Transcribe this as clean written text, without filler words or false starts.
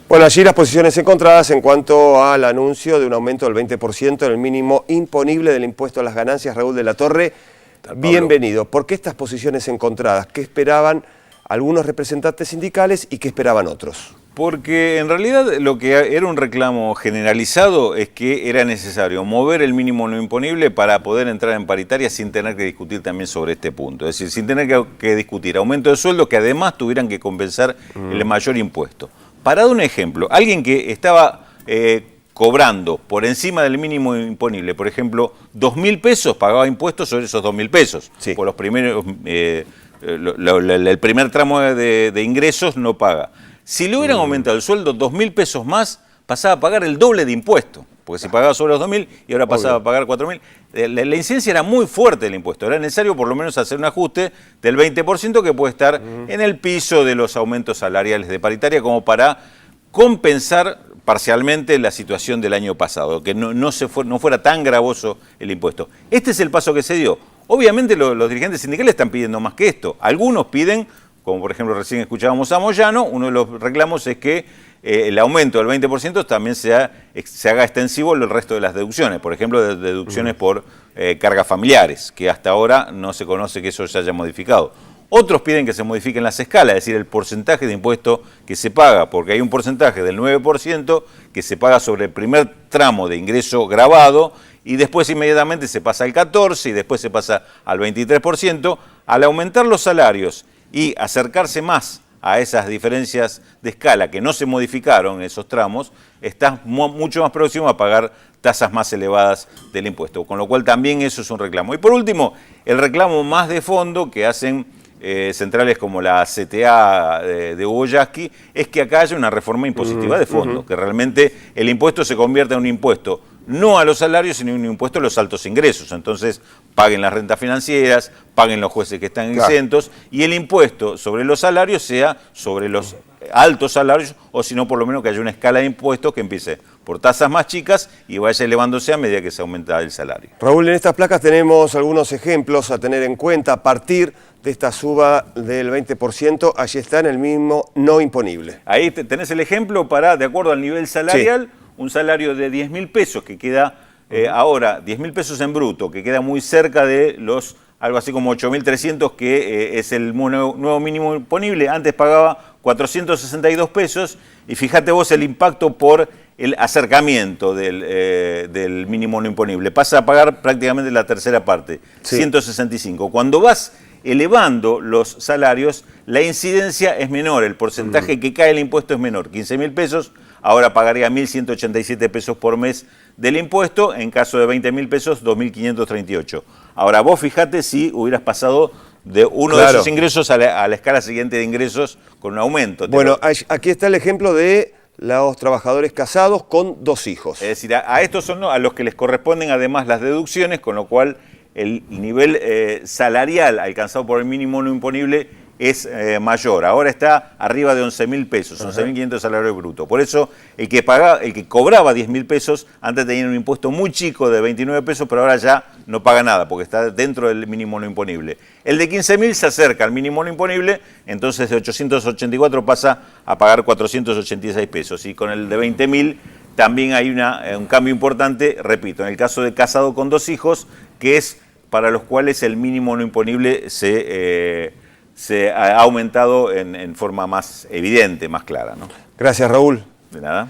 Bueno, allí las posiciones encontradas en cuanto al anuncio de un aumento del 20% en el mínimo imponible del impuesto a las ganancias. Raúl de la Torre, bienvenido. ¿Por qué estas posiciones encontradas? ¿Qué esperaban algunos representantes sindicales y qué esperaban otros? Porque en realidad lo que era un reclamo generalizado es que era necesario mover el mínimo no imponible para poder entrar en paritaria sin tener que discutir también sobre este punto. Es decir, sin tener que discutir aumento de sueldo que además tuvieran que compensar el mayor impuesto. Para dar un ejemplo, alguien que estaba cobrando por encima del mínimo imponible, por ejemplo, 2.000 pesos, pagaba impuestos sobre esos 2.000 pesos. Sí. Por los primeros, el primer tramo de ingresos no paga. Si le hubieran aumentado el sueldo 2.000 pesos más, pasaba a pagar el doble de impuesto. Porque si pagaba sobre los 2.000 y ahora pasaba a pagar 4.000. La incidencia era muy fuerte del impuesto. Era necesario por lo menos hacer un ajuste del 20% que puede estar en el piso de los aumentos salariales de paritaria como para compensar parcialmente la situación del año pasado, que no fuera tan gravoso el impuesto. Este es el paso que se dio. Obviamente los dirigentes sindicales están pidiendo más que esto. Algunos piden, como por ejemplo recién escuchábamos a Moyano, uno de los reclamos es que el aumento del 20% también se haga extensivo el resto de las deducciones, por ejemplo, de deducciones por cargas familiares, que hasta ahora no se conoce que eso se haya modificado. Otros piden que se modifiquen las escalas, es decir, el porcentaje de impuesto que se paga, porque hay un porcentaje del 9% que se paga sobre el primer tramo de ingreso grabado y después inmediatamente se pasa al 14% y después se pasa al 23%. Al aumentar los salarios y acercarse más a esas diferencias de escala que no se modificaron en esos tramos, estás mucho más próximo a pagar tasas más elevadas del impuesto, con lo cual también eso es un reclamo. Y por último, el reclamo más de fondo que hacen centrales como la CTA de Hugo Yasky es que acá haya una reforma impositiva de fondo, que realmente el impuesto se convierta en un impuesto no a los salarios, sino en un impuesto a los altos ingresos. Entonces, paguen las rentas financieras, paguen los jueces que están exentos, y el impuesto sobre los salarios sea sobre los altos salarios, o si no, por lo menos que haya una escala de impuestos que empiece por tasas más chicas y vaya elevándose a medida que se aumenta el salario. Raúl, en estas placas tenemos algunos ejemplos a tener en cuenta a partir de esta suba del 20%, allí está en el mínimo no imponible. Ahí tenés el ejemplo para, de acuerdo al nivel salarial, sí, un salario de 10.000 pesos que queda ahora, 10.000 pesos en bruto, que queda muy cerca de los algo así como 8.300 que es el nuevo mínimo imponible. Antes pagaba 462 pesos y fíjate vos el impacto por el acercamiento del mínimo no imponible. Pasa a pagar prácticamente la tercera parte, sí, 165. Cuando vas elevando los salarios, la incidencia es menor, el porcentaje que cae el impuesto es menor. 15.000 pesos, ahora pagaría 1.187 pesos por mes del impuesto, en caso de 20.000 pesos, 2.538. Ahora vos fijate si hubieras pasado de uno de esos ingresos a la escala siguiente de ingresos con un aumento. Bueno, aquí está el ejemplo de los trabajadores casados con 2 hijos. Es decir, a estos son a los que les corresponden además las deducciones, con lo cual el nivel salarial alcanzado por el mínimo no imponible es mayor. Ahora está arriba de 11.000 pesos, 11.500 salario bruto. Por eso el que cobraba 10.000 pesos antes tenía un impuesto muy chico de 29 pesos, pero ahora ya no paga nada porque está dentro del mínimo no imponible. El de 15.000 se acerca al mínimo no imponible, entonces de 884 pasa a pagar 486 pesos. Y con el de 20.000 también hay un cambio importante, repito, en el caso de casado con 2 hijos, que es para los cuales el mínimo no imponible se ha aumentado en forma más evidente, más clara, ¿no? Gracias, Raúl. De nada.